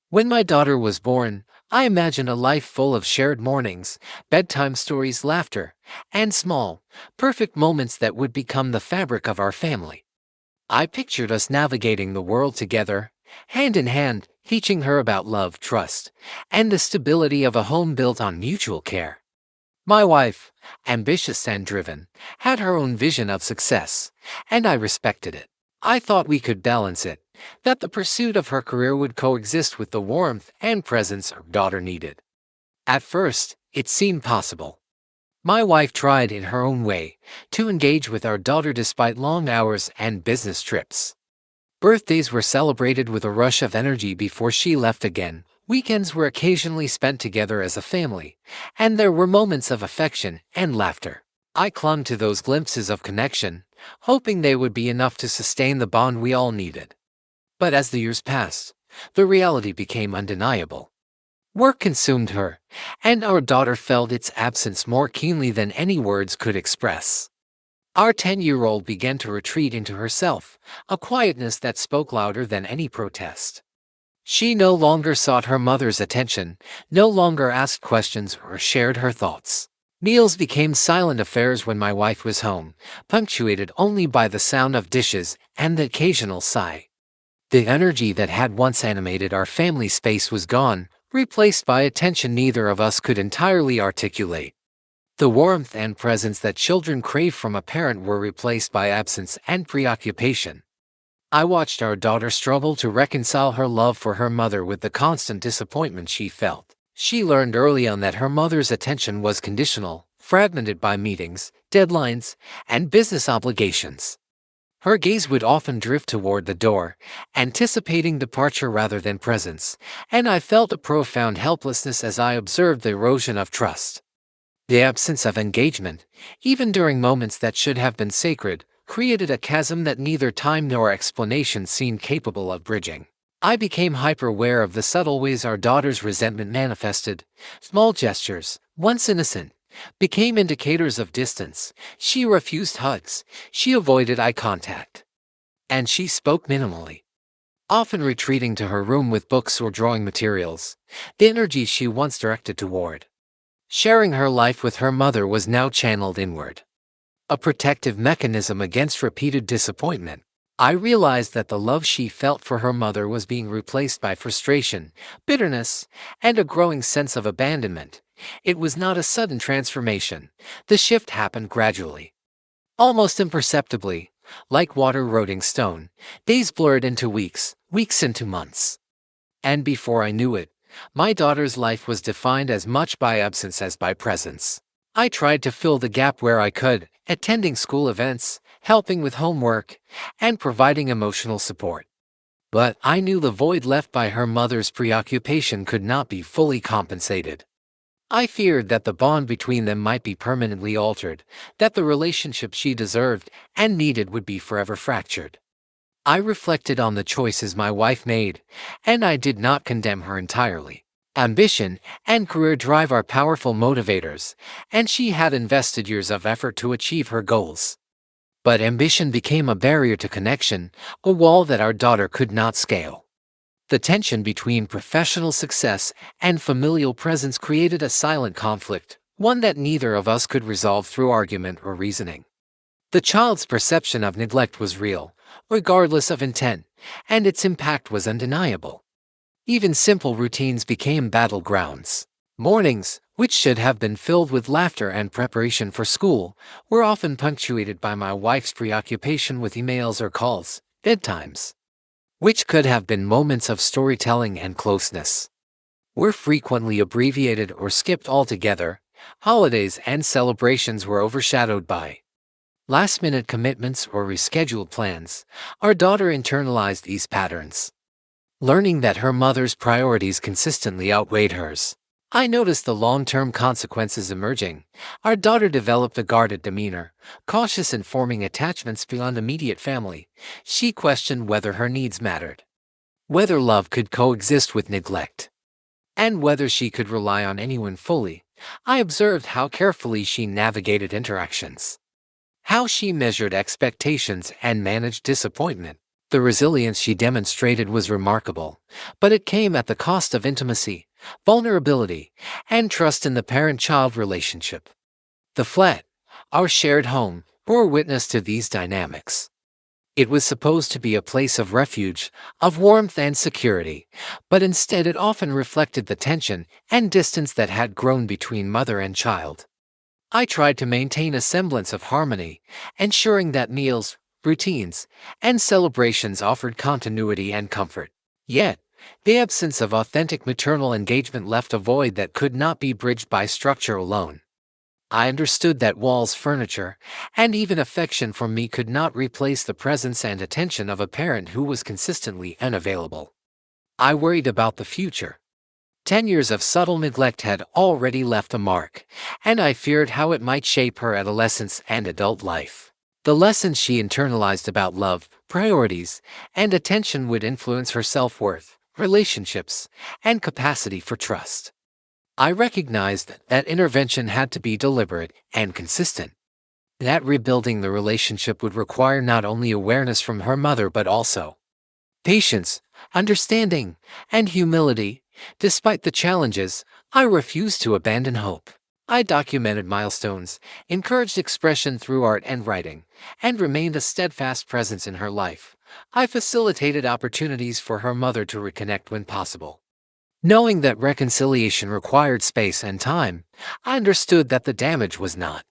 When my daughter was born, I imagined a life full of shared mornings, bedtime stories, laughter, and small, perfect moments that would become the fabric of our family. I pictured us navigating the world together, hand in hand, teaching her about love, trust, and the stability of a home built on mutual care. My wife, ambitious and driven, had her own vision of success, and I respected it. I thought we could balance it, that the pursuit of her career would coexist with the warmth and presence our daughter needed. At first, it seemed possible. My wife tried in her own way to engage with our daughter despite long hours and business trips. Birthdays were celebrated with a rush of energy before she left again. Weekends were occasionally spent together as a family, and there were moments of affection and laughter. I clung to those glimpses of connection, hoping they would be enough to sustain the bond we all needed. But as the years passed, the reality became undeniable. Work consumed her, and our daughter felt its absence more keenly than any words could express. Our 10-year-old began to retreat into herself, a quietness that spoke louder than any protest. She no longer sought her mother's attention, no longer asked questions or shared her thoughts. Meals became silent affairs when my wife was home, punctuated only by the sound of dishes and the occasional sigh. The energy that had once animated our family space was gone, replaced by a tension neither of us could entirely articulate. The warmth and presence that children crave from a parent were replaced by absence and preoccupation. I watched our daughter struggle to reconcile her love for her mother with the constant disappointment she felt. She learned early on that her mother's attention was conditional, fragmented by meetings, deadlines, and business obligations. Her gaze would often drift toward the door, anticipating departure rather than presence, and I felt a profound helplessness as I observed the erosion of trust. The absence of engagement, even during moments that should have been sacred, created a chasm that neither time nor explanation seemed capable of bridging. I became hyper-aware of the subtle ways our daughter's resentment manifested. Small gestures, once innocent, became indicators of distance. She refused hugs, she avoided eye contact, and she spoke minimally, often retreating to her room with books or drawing materials. The energy she once directed toward sharing her life with her mother was now channeled inward, a protective mechanism against repeated disappointment. I realized that the love she felt for her mother was being replaced by frustration, bitterness, and a growing sense of abandonment. It was not a sudden transformation. The shift happened gradually, almost imperceptibly, like water eroding stone. Days blurred into weeks, weeks into months. And before I knew it, my daughter's life was defined as much by absence as by presence. I tried to fill the gap where I could, attending school events, helping with homework, and providing emotional support. But I knew the void left by her mother's preoccupation could not be fully compensated. I feared that the bond between them might be permanently altered, that the relationship she deserved and needed would be forever fractured. I reflected on the choices my wife made, and I did not condemn her entirely. Ambition and career drive are powerful motivators, and she had invested years of effort to achieve her goals. But ambition became a barrier to connection, a wall that our daughter could not scale. The tension between professional success and familial presence created a silent conflict, one that neither of us could resolve through argument or reasoning. The child's perception of neglect was real, regardless of intent, and its impact was undeniable. Even simple routines became battlegrounds. Mornings, which should have been filled with laughter and preparation for school, were often punctuated by my wife's preoccupation with emails or calls. Bedtimes, which could have been moments of storytelling and closeness, were frequently abbreviated or skipped altogether. Holidays and celebrations were overshadowed by last-minute commitments or rescheduled plans. Our daughter internalized these patterns, learning that her mother's priorities consistently outweighed hers. I noticed the long-term consequences emerging. Our daughter developed a guarded demeanor, cautious in forming attachments beyond immediate family. She questioned whether her needs mattered, whether love could coexist with neglect, and whether she could rely on anyone fully. I observed how carefully she navigated interactions, how she measured expectations and managed disappointment. The resilience she demonstrated was remarkable, but it came at the cost of intimacy, vulnerability, and trust in the parent-child relationship. The flat, our shared home, bore witness to these dynamics. It was supposed to be a place of refuge, of warmth and security, but instead it often reflected the tension and distance that had grown between mother and child. I tried to maintain a semblance of harmony, ensuring that meals, routines, and celebrations offered continuity and comfort. Yet, the absence of authentic maternal engagement left a void that could not be bridged by structure alone. I understood that walls, furniture, and even affection from me could not replace the presence and attention of a parent who was consistently unavailable. I worried about the future. 10 years of subtle neglect had already left a mark, and I feared how it might shape her adolescence and adult life. The lessons she internalized about love, priorities, and attention would influence her self-worth, relationships, and capacity for trust. I recognized that intervention had to be deliberate and consistent. That rebuilding the relationship would require not only awareness from her mother but also patience, understanding, and humility. Despite the challenges, I refused to abandon hope. I documented milestones, encouraged expression through art and writing, and remained a steadfast presence in her life. I facilitated opportunities for her mother to reconnect when possible. Knowing that reconciliation required space and time, I understood that the damage was not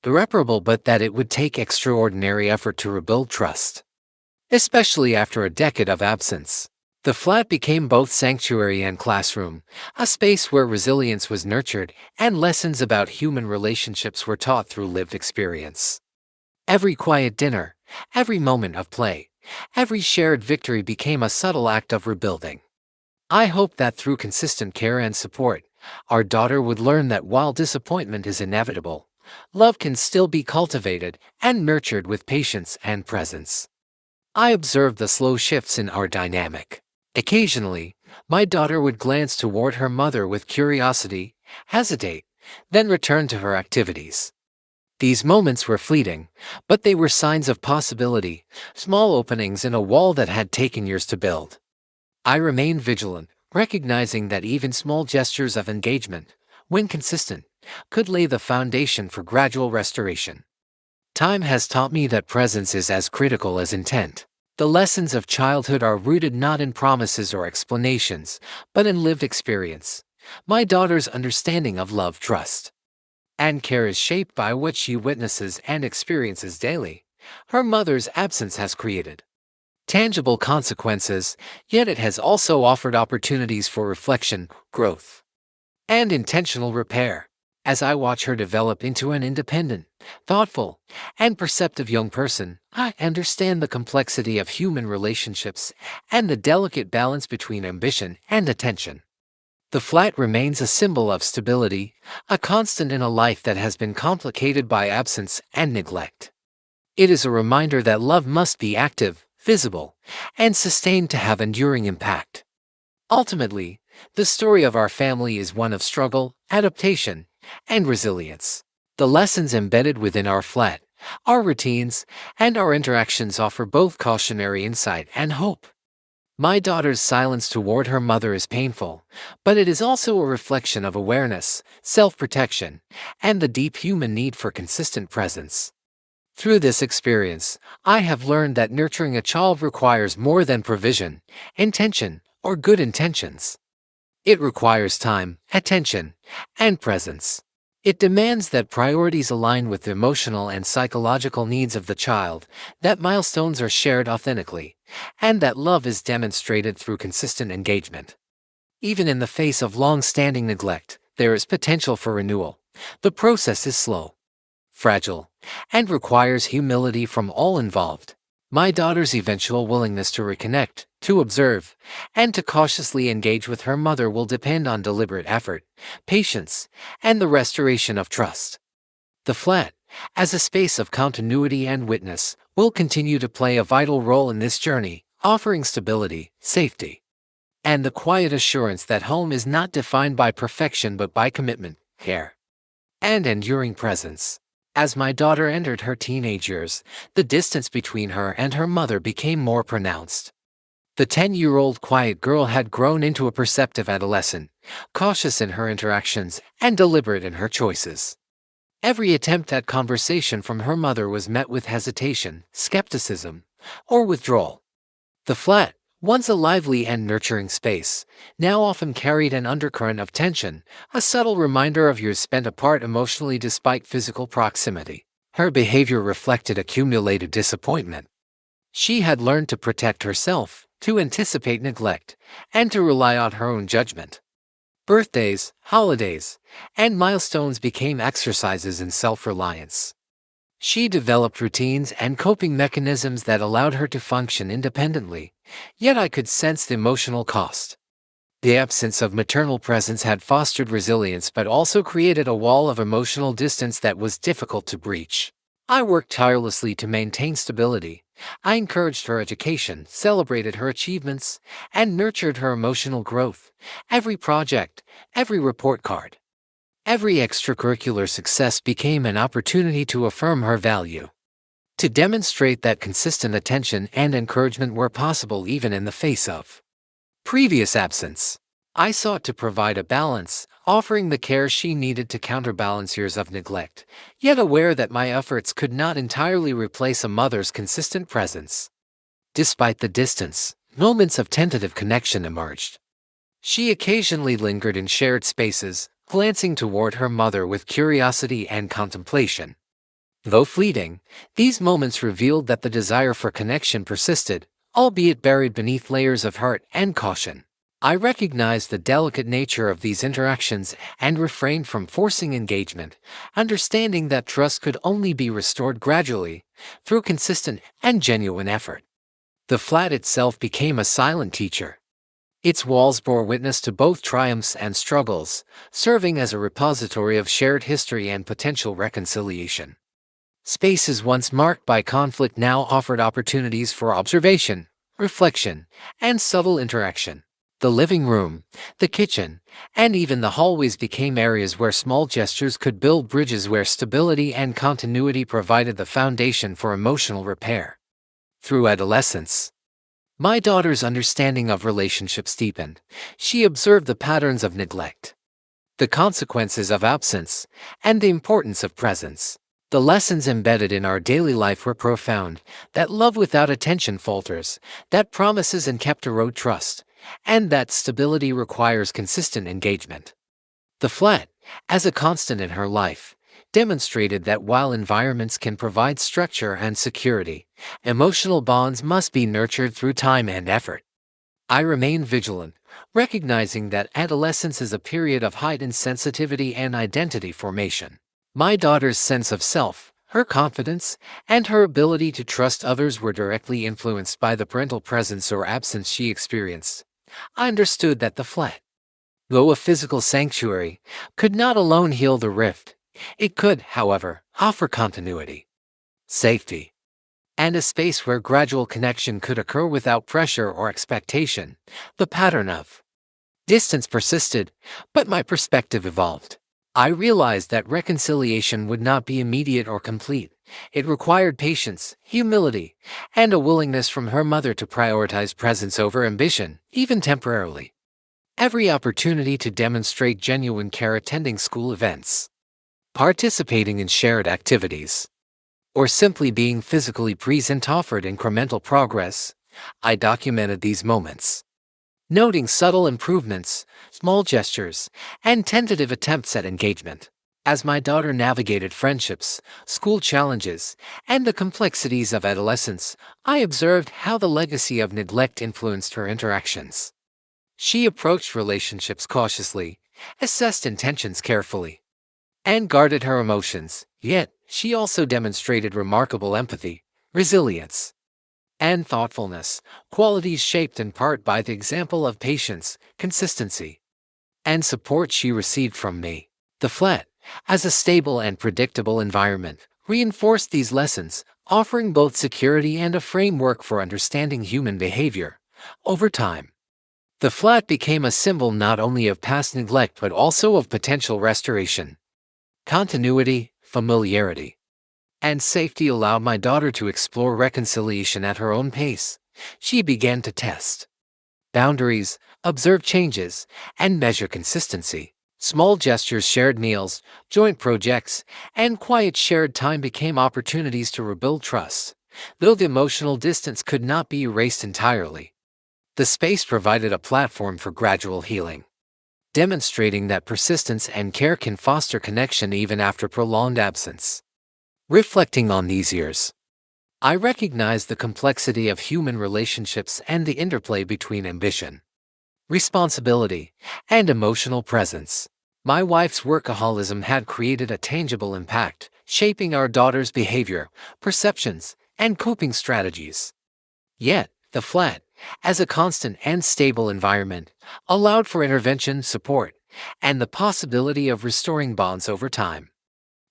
irreparable but that it would take extraordinary effort to rebuild trust. Especially after a decade of absence, the flat became both sanctuary and classroom, a space where resilience was nurtured and lessons about human relationships were taught through lived experience. Every quiet dinner, every moment of play, every shared victory became a subtle act of rebuilding. I hope that through consistent care and support, our daughter would learn that while disappointment is inevitable, love can still be cultivated and nurtured with patience and presence. I observed the slow shifts in our dynamic. Occasionally, my daughter would glance toward her mother with curiosity, hesitate, then return to her activities. These moments were fleeting, but they were signs of possibility, small openings in a wall that had taken years to build. I remained vigilant, recognizing that even small gestures of engagement, when consistent, could lay the foundation for gradual restoration. Time has taught me that presence is as critical as intent. The lessons of childhood are rooted not in promises or explanations, but in lived experience. My daughter's understanding of love, trust, and care is shaped by what she witnesses and experiences daily. Her mother's absence has created tangible consequences, yet it has also offered opportunities for reflection, growth, and intentional repair. As I watch her develop into an independent, thoughtful, and perceptive young person, I understand the complexity of human relationships and the delicate balance between ambition and attention. The flat remains a symbol of stability, a constant in a life that has been complicated by absence and neglect. It is a reminder that love must be active, visible, and sustained to have enduring impact. Ultimately, the story of our family is one of struggle, adaptation, and resilience. The lessons embedded within our flat, our routines, and our interactions offer both cautionary insight and hope. My daughter's silence toward her mother is painful, but it is also a reflection of awareness, self-protection, and the deep human need for consistent presence. Through this experience, I have learned that nurturing a child requires more than provision, intention, or good intentions. It requires time, attention, and presence. It demands that priorities align with the emotional and psychological needs of the child, that milestones are shared authentically, and that love is demonstrated through consistent engagement. Even in the face of long-standing neglect, there is potential for renewal. The process is slow, fragile, and requires humility from all involved. My daughter's eventual willingness to reconnect, to observe, and to cautiously engage with her mother will depend on deliberate effort, patience, and the restoration of trust. The flat, as a space of continuity and witness, will continue to play a vital role in this journey, offering stability, safety, and the quiet assurance that home is not defined by perfection but by commitment, care, and enduring presence. As my daughter entered her teenage years, the distance between her and her mother became more pronounced. The 10-year-old quiet girl had grown into a perceptive adolescent, cautious in her interactions and deliberate in her choices. Every attempt at conversation from her mother was met with hesitation, skepticism, or withdrawal. The flat, once a lively and nurturing space, now often carried an undercurrent of tension, a subtle reminder of years spent apart emotionally despite physical proximity. Her behavior reflected accumulated disappointment. She had learned to protect herself, to anticipate neglect, and to rely on her own judgment. Birthdays, holidays, and milestones became exercises in self-reliance. She developed routines and coping mechanisms that allowed her to function independently, yet I could sense the emotional cost. The absence of maternal presence had fostered resilience but also created a wall of emotional distance that was difficult to breach. I worked tirelessly to maintain stability. I encouraged her education, celebrated her achievements, and nurtured her emotional growth. Every project, every report card, every extracurricular success became an opportunity to affirm her value. To demonstrate that consistent attention and encouragement were possible even in the face of previous absence, I sought to provide a balance, offering the care she needed to counterbalance years of neglect, yet aware that my efforts could not entirely replace a mother's consistent presence. Despite the distance, moments of tentative connection emerged. She occasionally lingered in shared spaces, glancing toward her mother with curiosity and contemplation. Though fleeting, these moments revealed that the desire for connection persisted, albeit buried beneath layers of hurt and caution. I recognized the delicate nature of these interactions and refrained from forcing engagement, understanding that trust could only be restored gradually, through consistent and genuine effort. The flat itself became a silent teacher. Its walls bore witness to both triumphs and struggles, serving as a repository of shared history and potential reconciliation. Spaces once marked by conflict now offered opportunities for observation, reflection, and subtle interaction. The living room, the kitchen, and even the hallways became areas where small gestures could build bridges where stability and continuity provided the foundation for emotional repair. Through adolescence, my daughter's understanding of relationships deepened. She observed the patterns of neglect, the consequences of absence, and the importance of presence. The lessons embedded in our daily life were profound, that love without attention falters, that promises and kept erode trust, and that stability requires consistent engagement. The flat, as a constant in her life, demonstrated that while environments can provide structure and security, emotional bonds must be nurtured through time and effort. I remained vigilant, recognizing that adolescence is a period of heightened sensitivity and identity formation. My daughter's sense of self, her confidence, and her ability to trust others were directly influenced by the parental presence or absence she experienced. I understood that the flat, though a physical sanctuary, could not alone heal the rift. It could, however, offer continuity, safety, and a space where gradual connection could occur without pressure or expectation. The pattern of distance persisted, but my perspective evolved. I realized that reconciliation would not be immediate or complete. It required patience, humility, and a willingness from her mother to prioritize presence over ambition, even temporarily. Every opportunity to demonstrate genuine care, attending school events, participating in shared activities, or simply being physically present offered incremental progress. I documented these moments, noting subtle improvements, small gestures, and tentative attempts at engagement. As my daughter navigated friendships, school challenges, and the complexities of adolescence, I observed how the legacy of neglect influenced her interactions. She approached relationships cautiously, assessed intentions carefully, and guarded her emotions, yet she also demonstrated remarkable empathy, resilience, and thoughtfulness, qualities shaped in part by the example of patience, consistency, and support she received from me. The flat, as a stable and predictable environment, reinforced these lessons, offering both security and a framework for understanding human behavior. Over time, the flat became a symbol not only of past neglect but also of potential restoration, continuity, familiarity, And safety allowed my daughter to explore reconciliation at her own pace. She began to test boundaries, observe changes, and measure consistency. Small gestures, shared meals, joint projects, and quiet shared time became opportunities to rebuild trust, though the emotional distance could not be erased entirely. The space provided a platform for gradual healing, demonstrating that persistence and care can foster connection even after prolonged absence. Reflecting on these years, I recognize the complexity of human relationships and the interplay between ambition, responsibility, and emotional presence. My wife's workaholism had created a tangible impact, shaping our daughter's behavior, perceptions, and coping strategies. Yet, the flat, as a constant and stable environment, allowed for intervention, support, and the possibility of restoring bonds over time.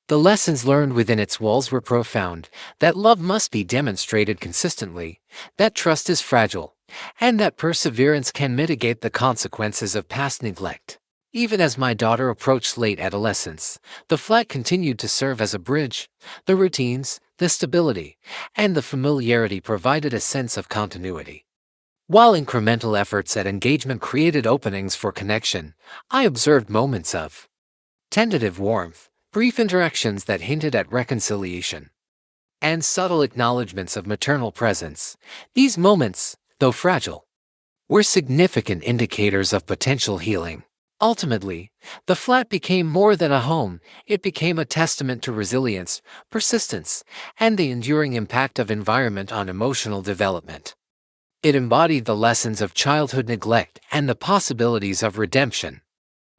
The lessons learned within its walls were profound: that love must be demonstrated consistently, that trust is fragile, and that perseverance can mitigate the consequences of past neglect. Even as my daughter approached late adolescence, the flat continued to serve as a bridge. The routines, the stability, and the familiarity provided a sense of continuity. While incremental efforts at engagement created openings for connection, I observed moments of tentative warmth, brief interactions that hinted at reconciliation, and subtle acknowledgments of maternal presence. These moments, though fragile, were significant indicators of potential healing. Ultimately, the flat became more than a home. It became a testament to resilience, persistence, and the enduring impact of environment on emotional development. It embodied the lessons of childhood neglect and the possibilities of redemption.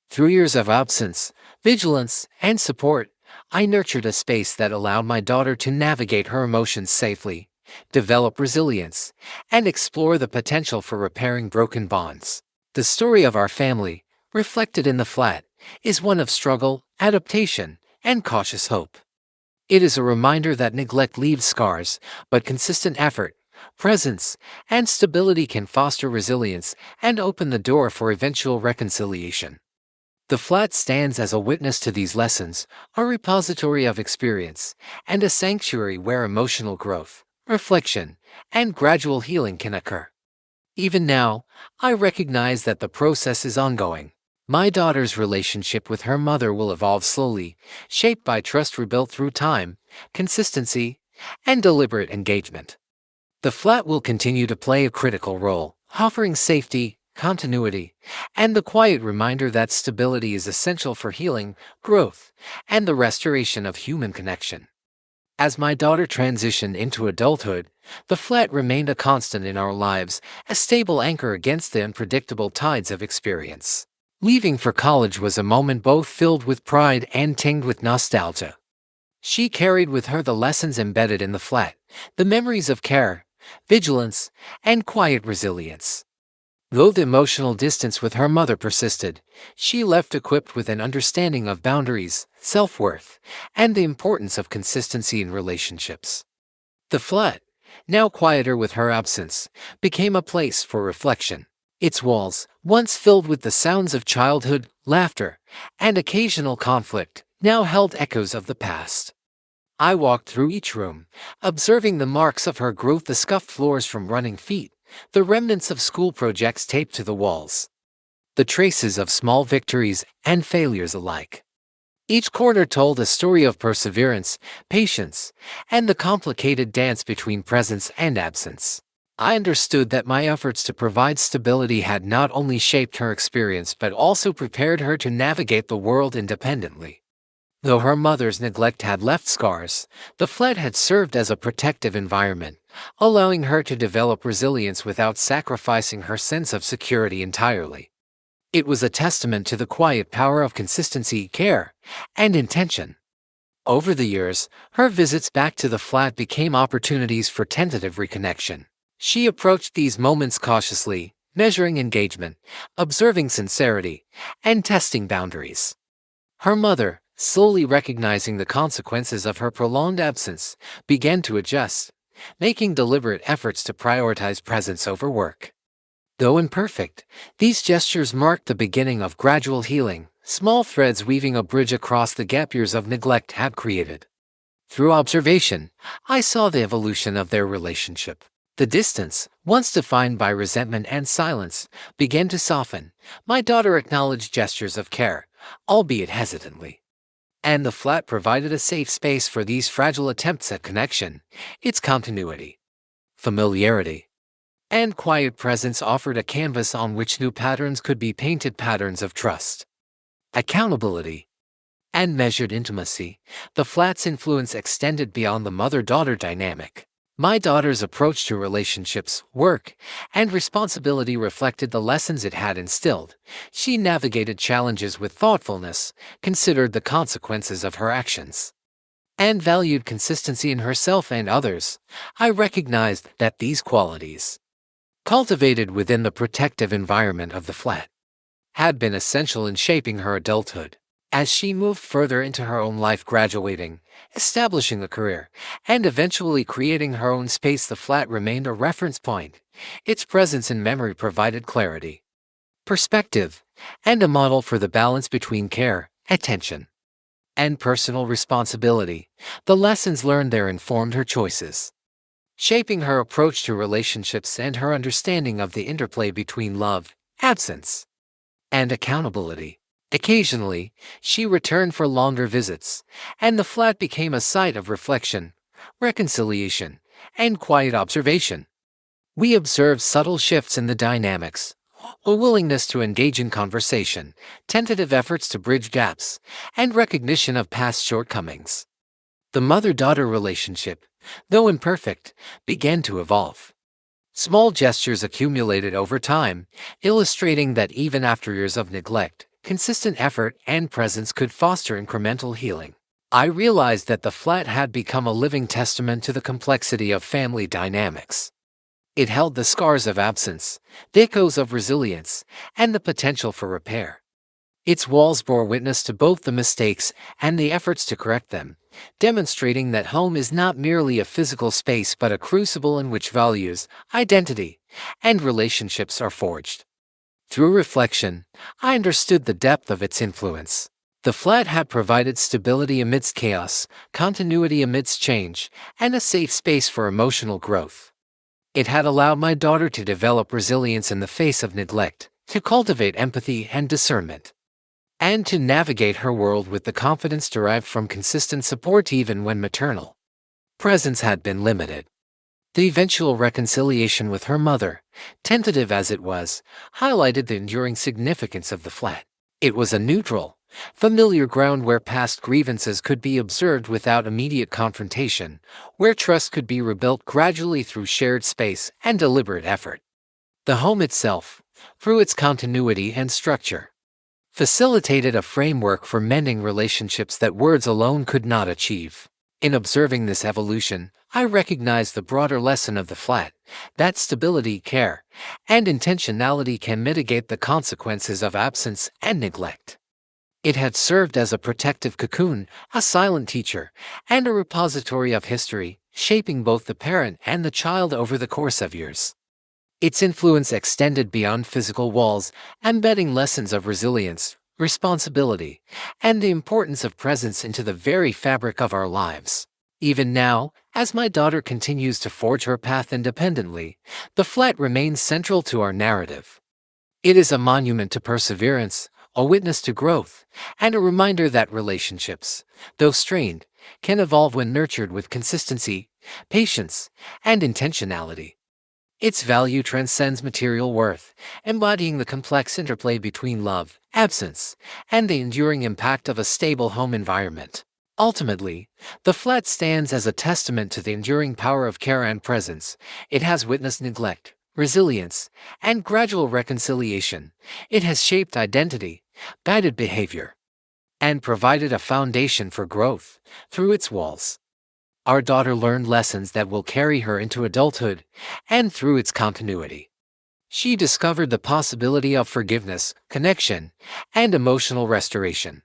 Through years of absence, vigilance, and support, I nurtured a space that allowed my daughter to navigate her emotions safely, develop resilience, and explore the potential for repairing broken bonds. The story of our family, reflected in the flat, is one of struggle, adaptation, and cautious hope. It is a reminder that neglect leaves scars, but consistent effort, presence, and stability can foster resilience and open the door for eventual reconciliation. The flat stands as a witness to these lessons, a repository of experience, and a sanctuary where emotional growth, reflection, and gradual healing can occur. Even now, I recognize that the process is ongoing. My daughter's relationship with her mother will evolve slowly, shaped by trust rebuilt through time, consistency, and deliberate engagement. The flat will continue to play a critical role, offering safety, continuity, and the quiet reminder that stability is essential for healing, growth, and the restoration of human connection. As my daughter transitioned into adulthood, the flat remained a constant in our lives, a stable anchor against the unpredictable tides of experience. Leaving for college was a moment both filled with pride and tinged with nostalgia. She carried with her the lessons embedded in the flat, the memories of care, vigilance, and quiet resilience. Though the emotional distance with her mother persisted, she left equipped with an understanding of boundaries, self-worth, and the importance of consistency in relationships. The flat, now quieter with her absence, became a place for reflection. Its walls, once filled with the sounds of childhood, laughter, and occasional conflict, now held echoes of the past. I walked through each room, observing the marks of her growth: the scuffed floors from running feet, the remnants of school projects taped to the walls, the traces of small victories and failures alike. Each corner told a story of perseverance, patience, and the complicated dance between presence and absence. I understood that my efforts to provide stability had not only shaped her experience but also prepared her to navigate the world independently. Though her mother's neglect had left scars, the flat had served as a protective environment, allowing her to develop resilience without sacrificing her sense of security entirely. It was a testament to the quiet power of consistency, care, and intention. Over the years, her visits back to the flat became opportunities for tentative reconnection. She approached these moments cautiously, measuring engagement, observing sincerity, and testing boundaries. Her mother, slowly recognizing the consequences of her prolonged absence, began to adjust, making deliberate efforts to prioritize presence over work. Though imperfect, these gestures marked the beginning of gradual healing, small threads weaving a bridge across the gap years of neglect had created. Through observation, I saw the evolution of their relationship. The distance, once defined by resentment and silence, began to soften. My daughter acknowledged gestures of care, albeit hesitantly. And the flat provided a safe space for these fragile attempts at connection. Its continuity, familiarity, and quiet presence offered a canvas on which new patterns could be painted, patterns of trust, accountability, and measured intimacy. The flat's influence extended beyond the mother-daughter dynamic. My daughter's approach to relationships, work, and responsibility reflected the lessons it had instilled. She navigated challenges with thoughtfulness, considered the consequences of her actions, and valued consistency in herself and others. I recognized that these qualities, cultivated within the protective environment of the flat, had been essential in shaping her adulthood. As she moved further into her own life, graduating, establishing a career, and eventually creating her own space, the flat remained a reference point. Its presence and memory provided clarity, perspective, and a model for the balance between care, attention, and personal responsibility. The lessons learned there informed her choices, shaping her approach to relationships and her understanding of the interplay between love, absence, and accountability. Occasionally, she returned for longer visits, and the flat became a site of reflection, reconciliation, and quiet observation. We observed subtle shifts in the dynamics, a willingness to engage in conversation, tentative efforts to bridge gaps, and recognition of past shortcomings. The mother-daughter relationship, though imperfect, began to evolve. Small gestures accumulated over time, illustrating that even after years of neglect, consistent effort and presence could foster incremental healing. I realized that the flat had become a living testament to the complexity of family dynamics. It held the scars of absence, the echoes of resilience, and the potential for repair. Its walls bore witness to both the mistakes and the efforts to correct them, demonstrating that home is not merely a physical space but a crucible in which values, identity, and relationships are forged. Through reflection, I understood the depth of its influence. The flat had provided stability amidst chaos, continuity amidst change, and a safe space for emotional growth. It had allowed my daughter to develop resilience in the face of neglect, to cultivate empathy and discernment, and to navigate her world with the confidence derived from consistent support even when maternal presence had been limited. The eventual reconciliation with her mother, tentative as it was, highlighted the enduring significance of the flat. It was a neutral, familiar ground where past grievances could be observed without immediate confrontation, where trust could be rebuilt gradually through shared space and deliberate effort. The home itself, through its continuity and structure, facilitated a framework for mending relationships that words alone could not achieve. In observing this evolution, I recognized the broader lesson of the flat, that stability, care, and intentionality can mitigate the consequences of absence and neglect. It had served as a protective cocoon, a silent teacher, and a repository of history, shaping both the parent and the child over the course of years. Its influence extended beyond physical walls, embedding lessons of resilience, responsibility, and the importance of presence into the very fabric of our lives. Even now, as my daughter continues to forge her path independently, the flat remains central to our narrative. It is a monument to perseverance, a witness to growth, and a reminder that relationships, though strained, can evolve when nurtured with consistency, patience, and intentionality. Its value transcends material worth, embodying the complex interplay between love, absence, and the enduring impact of a stable home environment. Ultimately, the flat stands as a testament to the enduring power of care and presence. It has witnessed neglect, resilience, and gradual reconciliation. It has shaped identity, guided behavior, and provided a foundation for growth. Through its walls, our daughter learned lessons that will carry her into adulthood, and through its continuity, she discovered the possibility of forgiveness, connection, and emotional restoration.